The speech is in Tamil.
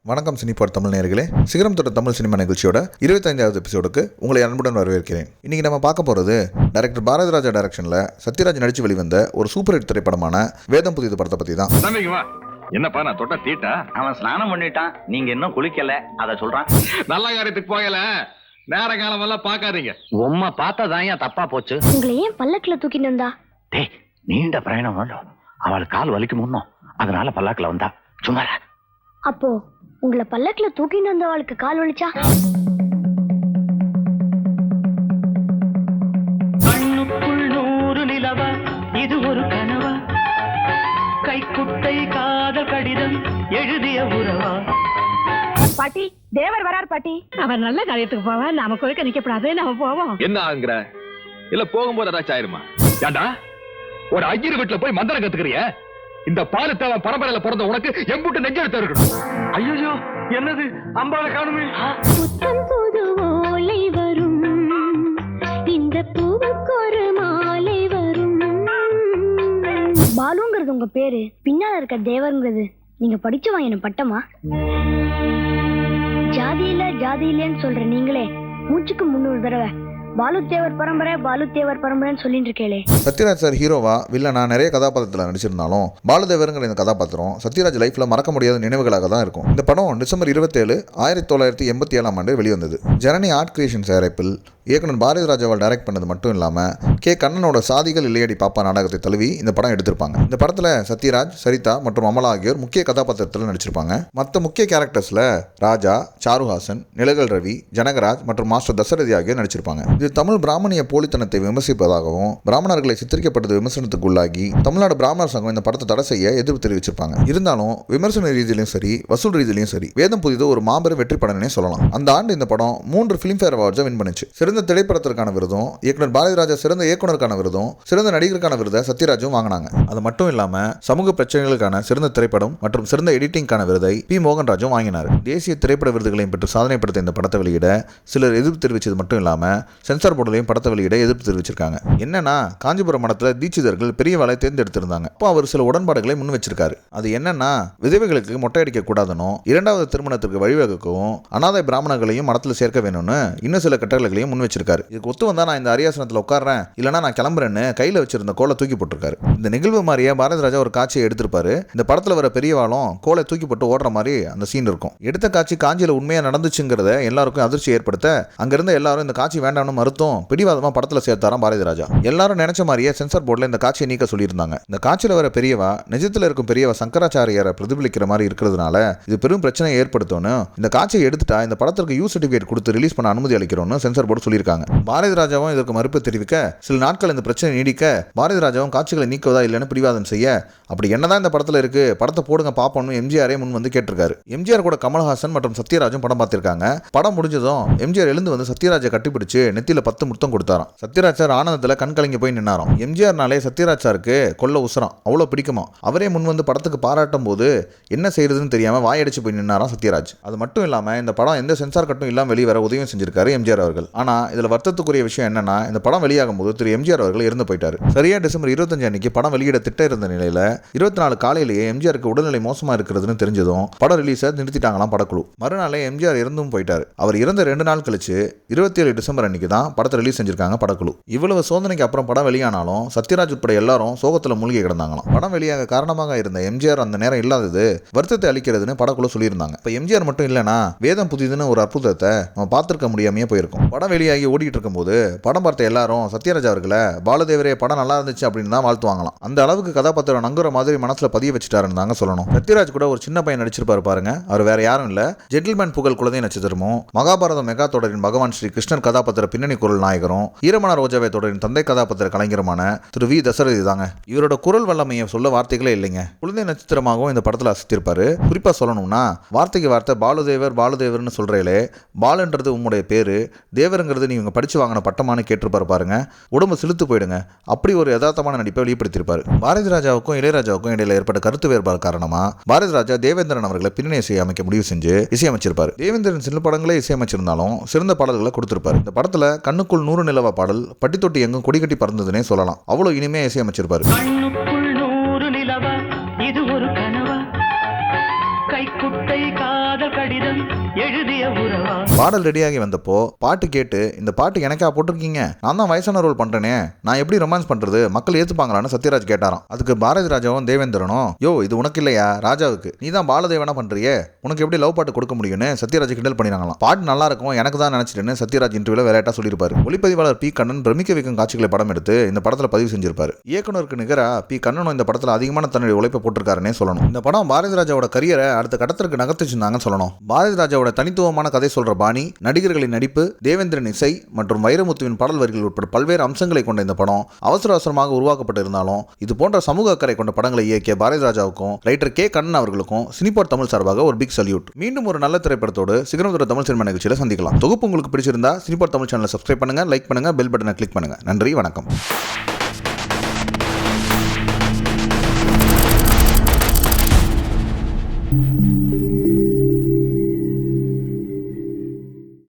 வணக்கம் சினிபாட் தமிழ் நேயர்களே, சிகரம் தொட்ட தமிழ் சினிமா நிகழ்ச்சியோட 25வது எபிசோடுக்கு உங்களை அன்புடன் வரவேற்கிறேன். இன்னைக்கு நம்ம பார்க்க போகிறது டைரக்டர் பாரதிராஜா டைரக்ஷனில் சத்யராஜ் நடித்து வெளிவந்த ஒரு சூப்பர் ஹிட் திரைப்படமான வேதம் புதிது படத்தை பற்றி தான். என்னப்பா நான் தொட்ட தீட்டா? அவன் ஸ்நானம் பண்ணிட்டான், நீங்க இன்னும் குளிக்கல, அத சொல்றான். நல்ல காரியத்துக்கு போகல, நேர காலம் எல்லாம் பாக்காதீங்க. உம்மா பார்த்ததான் ஏன் தப்பா போச்சு. உங்களை ஏன் பல்லக்குல தூக்கிட்டு வந்தா? டேய், நீண்ட பிரயாணம் வேண்டும், அவள் கால் வலிக்கு முன்னோம், அதனால பல்லாக்குல வந்தா. சும்மா அப்போ உங்களை பல்லக்குல தூக்கிட்டு வந்தவளுக்கு கால் வலிச்சா? கண்ணுக்குள் 100 நிலவா, இது ஒரு கனவா, கைக்குட்டை காதல் கடிதம் எழுதிய உறவா. பாட்டி, தேவர் வரார் பாட்டி. அவர் நல்ல காரியத்துக்கு போவா, நாம குறுக்க நிக்கப்படாது, நாம போவோம். என்ன ஆகுற? இல்ல போகும்போது ஏதாச்சும் ஆயிருமா? ஏண்டா ஒரு ஐயர் வீட்டுல போய் மந்திரம் கத்துக்கிறிய? இந்த பாலு தேவ பரம்பரையில பிறந்த உனக்கு எம்புட்டு நெஞ்செடுத்து இருக்கணும். ஐயோ, என்னது அம்பாளை காணுமே. புத்தம் புது ஓலை வரும், இந்த பூவுக்கு ஒரு மாலை வரும். பாலுங்கிறது உங்க பேரு, பின்னால இருக்க தேவருங்கிறது நீங்க படிச்சு வாங்கின பட்டமா? ஜாதியிலன்னு சொல்ற நீங்களே மூச்சுக்கு 300 தடவை பாலுத்தேவர் பரம்பரைன்னு சொல்லிட்டு இருக்கேளே. சத்யராஜ் சார் ஹீரோவா வில்லனா நிறைய கதாபாத்திரத்தில் நடிச்சிருந்தாலும் பாலுதேவருங்கிற இந்த கதாபாத்திரம் சத்யராஜ் லைஃப்ல மறக்க முடியாத நினைவுகளாக தான் இருக்கும். இந்த படம் டிசம்பர் 27, 1987 ஆண்டு வெளிவந்தது. ஜனனி ஆர்ட் கிரியேஷன் தயாரிப்பில் இயக்குனர் பாரதிராஜாவால் டைரக்ட் பண்ணது மட்டும் இல்லாமல் கே கண்ணனோட சாதிகள் இல்லையடி பாப்பா நாடகத்தை தழுவி இந்த படம் எடுத்திருப்பாங்க. இந்த படத்தில் சத்யராஜ், சரிதா மற்றும் அமலா ஆகியோர் முக்கிய கதாபாத்திரத்தில் நடிச்சிருப்பாங்க. மற்ற முக்கிய கேரக்டர்ஸில் ராஜா, சாருஹாசன், நிலகல் ரவி, ஜனகராஜ் மற்றும் மாஸ்டர் தசரதி ஆகியோர் நடிச்சிருப்பாங்க. இது தமிழ் பிராமணிய போலித்தனத்தை விமர்சிப்பதாகவும் பிராமணர்களை சித்தரிக்கப்பட்டது விமர்சனத்துக்கு உள்ளாகி தமிழ்நாடு பிராமணர் சங்கம் இந்த படத்தை தடை செய்ய எதிர்ப்பு தெரிவிச்சிருப்பாங்க. இருந்தாலும் விமர்சன ரீதியிலும் சரி, வசூல் ரீதியிலும் சரி, வேதம் புதிது ஒரு மாபெரும் வெற்றி படம்னே சொல்லலாம். அந்த ஆண்டு இந்த படம் 3 ஃபிலிம்ஃபேர் அவார்ட்ஸை வின் பண்ணுச்சு. சிறந்த திரைப்படத்திற்கான விருதும், இயக்குனர் பாரதிராஜா சிறந்த இயக்குனருக்கான விருதும், சிறந்த நடிகருக்கான விருதை சத்யராஜும் வாங்கினாங்க. அது மட்டும் இல்லாம சமூக பிரச்சனைகளுக்கான சிறந்த திரைப்படம் மற்றும் சிறந்த எடிட்டிங்கான விருதை பி மோகன்ராஜும் வாங்கினார். தேசிய திரைப்பட விருதுகளையும் பெற்று சாதனை படுத்த இந்த படத்தை வெளியிட சிலர் எதிர்ப்பு தெரிவித்தது மட்டும் இல்லாம சென்சார் போர்டுலையும் படத்தை வெளியிட எதிர்ப்பு தெரிவிச்சிருக்காங்க. என்னன்னா, காஞ்சிபுரம் மடத்துல தீட்சிதர்கள் பெரியவாளை தேர்ந்தெடுத்திருந்தாங்க. அப்போ அவர் சில உடன்பாடுகளை முன் வச்சிருக்காரு. அது என்னன்னா, விதவைகளுக்கு மொட்டை அடிக்க கூடாதுன்னு, 2வது திருமணத்திற்கு வழிவகுக்கவும், அனாதை பிராமணர்களையும் மடத்துல சேர்க்க வேணும்னு இன்னும் சில கட்டளைகளையும் முன் வச்சிருக்காரு. இதுக்கு ஒத்து வந்தா நான் இந்த அரியாசனத்தில் உட்கார்றேன், இல்லைனா நான் கிளம்புறேன்னு கையில் வச்சிருந்த கோலை தூக்கி போட்டிருக்காரு. இந்த நிகழ்வு மாதிரியே பாரதிராஜா ஒரு காட்சியை எடுத்திருப்பாரு. இந்த படத்தில் வர பெரியவாளும் கோலை தூக்கி போட்டு ஓடுற மாதிரி அந்த சீன் இருக்கும். எடுத்த காட்சி காஞ்சியில் உண்மையாக நடந்துச்சுங்கிறத எல்லாருக்கும் அதிர்ச்சி ஏற்படுத்த அங்கிருந்த எல்லாரும் இந்த காட்சி வேண்டாம்னு மறுத்தும் பிடிவாதமாக படத்தில் சேர்த்தாராம் பாரதிராஜா. எல்லாரும் நினைச்ச மாதிரியே சென்சார் போர்டில் இந்த காட்சியை நீக்க சொல்லியிருந்தாங்க. இந்த காட்சியில் வர பெரியவா நிஜத்தில் இருக்கும் பெரியவா சங்கராச்சாரியரை பிரதிபலிக்கிற மாதிரி இருக்கிறதுனால இது பெரும் பிரச்சனையை ஏற்படுத்தும்னு இந்த காட்சியை எடுத்துட்டா இந்த படத்திற்கு யூ சர்டிஃபிகேட் கொடுத்து ரிலீஸ் பண்ண அனுமதி அளிக்கிறோம்னு சென்சார் போர்டு சொல்லியிருக்காங்க. பாரதிராஜாவும் இதற்கு மறுப்பு தெரிவிக்க சில நாட்கள் இந்த பிரச்சனை நீடிக்க பாரதிராஜாவும் காட்சிகளை நீக்குவதா இல்லைன்னு பிடிவாதம் செய்ய, அப்படி என்னதான் இந்த படத்தில் இருக்கு, படத்தை போடுங்க பாப்போம்னு எம்ஜிஆரே முன் வந்து கேட்டிருக்காரு. எம்ஜிஆர் கூட கமல்ஹாசன் மற்றும் சத்யராஜும் படம் பார்த்திருக்காங்க. படம் முடிஞ்சதும் எம்ஜிஆர் எழுந்து வந்து சத்யராஜை கட்டிப்பிடிச்சு நெத்தியில 10 முத்தம் கொடுத்தாராம். சத்யராஜ் சார் ஆனந்தத்தில் கண் கலங்கி போய் நின்னாராம். எம்ஜிஆர்னாலே சத்யராஜ் சாருக்கு கொல்ல உசரம் அவ்வளோ பிடிக்குமா. அவரே முன் வந்து படத்துக்கு பாராட்டும் போது என்ன செய்யறதுன்னு தெரியாம வாயடிச்சு போய் நின்னாராம் சத்யராஜ். அது மட்டும் இல்லாம இந்த படம் எந்த சென்சார் கட்டும் இல்லாம வெளிவர உதவியும் செஞ்சிருக்காரு எம்ஜிஆர் அவர்கள். ஆனா இதுல வருத்தத்துக்குரிய விஷயம் என்னன்னா, இந்த படம் வெளியாகும் போது திரு எம்ஜிஆர் அவர்கள் இறந்து போயிட்டாரு. சரியா டிசம்பர் 25 அன்னைக்கு படம் வெளியிட திட்டம் இருந்த நிலையில 24 காலையிலேயே எம்ஜிஆருக்கு உடல்நிலை மோசமா இருக்கிறதுன்னு தெரிஞ்சதும் படம் ரிலீஸை நிறுத்திட்டாங்களாம் படக்குழு. மறுநாளே எம்ஜிஆர் இறந்தும் போயிட்டாரு. அவர் இறந்த 2 நாள் கழிச்சு 27 டிசம்பர் அன்னைக்கு தான் படத்தை ரிலீஸ் செஞ்சிருக்காங்க படக்குழு. இவ்வளவு சோதனைக்கு அப்புறம் படம் வெளியானாலும் சத்யராஜ் உட்பட எல்லாரும் சோகத்துல மூழ்கி கிடந்தாங்களாம். படம் வெளியாக காரணமாக இருந்த எம்ஜிஆர் அந்த நேரம் இல்லாதது வருத்தத்தை அளிக்கிறதுன்னு படக்குழு சொல்லியிருந்தாங்க. இப்ப எம்ஜிஆர் மட்டும் இல்லைன்னா வேதம் புதிதுன்னு ஒரு அற்புதத்தை நம்ம பார்த்திருக்க முடியாமையே போயிருக்கும். படம் வெளியாகி ஓடிட்டு இருக்கும் போது படம் பார்த்த எல்லாரும் சத்யராஜ் அவர்களை பாலுதேவரே படம் நல்லா இருந்துச்சு அப்படின்னு தான் வாழ்த்துவாங்களாம். அந்த அளவுக்கு கதாபாத்திரம் நங்குற மாதிரி மனசுல பதிய வச்சுட்டாருன்னு தாங்க சொல்லணும். சத்யராஜ் கூட ஒரு சின்ன பையன் நடிச்சிருப்பாரு பாருங்க. அவர் வேற யாரும் இல்ல, ஜென்டில்மேன் புகழ் குழந்தை நட்சத்திரமும், மகாபாரதம் மெகா தொடரின் பகவான் ஸ்ரீ கிருஷ்ணன் கதாபாத்திர பின்னணி குரல் நாயகரும், ஈரமன ரோஜாவை தொடரின் தந்தை கதாபாத்திர கலைஞருமான திரு வி தசரதி தாங்க. இவரோட குரல் வல்லமையை சொல்ல வார்த்தைகளே இல்லைங்க. குழந்தை நட்சத்திரமாகவும் இந்த படத்தில் அசத்திருப்பாரு. குறிப்பா சொல்லணும்னா வார்த்தைக்கு வார்த்தை பாலுதேவர்னு சொல்றீங்களே, பாலுன்றது உங்களுடைய பேரு, தேவருங்கிறது நீங்க படிச்சு வாங்கின பட்டமானு கேட்டிருப்பாரு பாருங்க. உடம்பு சிலுத்து போயிடுங்க. அப்படி ஒரு யதார்த்தமான நடிப்பை வெளிப்படுத்தியிருப்பாரு. பாரதிராஜாவுக்கும் இளையராஜாவுக்கும் இடையில ஏற்பட்ட கருத்து வேறுபாடு காரணமா பாரதிராஜா தேவேந்திரன் அவர்களை பின்னணி இசை அமைக்க முடிவு செஞ்சு இசையமைச்சிருப்பாரு. தேவேந்திரன் சில படங்களே இசையமைச்சிருந்தாலும் சிறந்த பாடல்களை கொடுத்திருப்பாரு. இந்த படத்துல கண்ணுக்குள் 100 நிலவா பாடல் பட்டி தொட்டி எங்கும் கொடிகட்டி பறந்ததுன்னே சொல்லலாம். அவ்வளவு இனிமையா இசையமைச்சிருப்பாரு. கண்ணுக்குள் 100 நிலவா, இது ஒரு கனவா, கைக்குட்டை காதல் கடிதம் எழுதிய உறவா. பாடல் ரெடியாகி வந்தப்போ பாட்டு கேட்டு இந்த பாட்டு எனக்கா போட்டிருக்கீங்க, நான் தான் வயசான ரோல் பண்றேனே, நான் எப்படி ரொமான்ஸ் பண்றது, மக்கள் ஏத்துப்பாங்களான்னு சத்யராஜ் கேட்டாராம். அதுக்கு பாரதி ராஜாவும் தேவேந்திரனும், யோ இது உனக்கு இல்லையா ராஜாவுக்கு, நீ தான் பாலதேவனா பண்றியே, உனக்கு எப்படி லவ் பாட்டு கொடுக்க முடியும்னு சத்யராஜ் கிண்டல் பண்ணினாங்களாம். பாட்டு நல்லா இருக்கும் எனக்கு தான் நினைச்சிட்டுன்னு சத்யராஜ் இன்டர்வியூல விளையாட்டா சொல்லியிருப்பாரு. ஒளிப்பதிவாளர் பி கண்ணன் பிரமிக்க வைக்கும் காட்சிகளை படம் எடுத்து இந்த படத்துல பதிவு செஞ்சிருப்பாரு. இயக்குனருக்கு நிகரா பி கண்ணனும் இந்த படத்துல அதிகமான தன்னுடைய உழைப்பை போட்டிருக்காருன்னே சொல்லணும். இந்த படம் பாரதி ராஜாவோட கரியரை அடுத்த கட்டத்திற்கு நகர்த்திச்சிருந்தாங்கன்னு சொல்லணும். பாரதி ராஜாவோட தனித்துவமான கதை சொல்ற பாணி, நடிகர்களின் நடிப்பு, தேவேந்திரன் இசை மற்றும் வைரமுத்துவின் பாடல் வரிகள் உட்பட பல்வேறு அம்சங்களை கொண்ட இந்த படம் அவசர அவசரமாக உருவாக்கப்பட்டு இருந்தாலும் இது போன்ற சமூக அக்கறை கொண்ட படங்களை இயக்கிய பாரதி ராஜாவுக்கும் ரைட்டர் கே கண்ணன் அவர்களுக்கும் சினிபாட் தமிழ் சார்பாக ஒரு பிக் சல்யூட். மீண்டும் ஒரு நல்ல திரைப்படத்தோடு சிகரம் தொட தமிழ் சினிமா நிகழ்ச்சியில சந்திக்கலாம். தொகுப்பு உங்களுக்கு பிடிச்சிருந்தா சினிபாட் தமிழ் சேனலை சப்ஸ்கிரைப் பண்ணுங்க, லைக் பண்ணுங்க, பெல் பட்டனை கிளிக் பண்ணுங்க. நன்றி, வணக்கம்.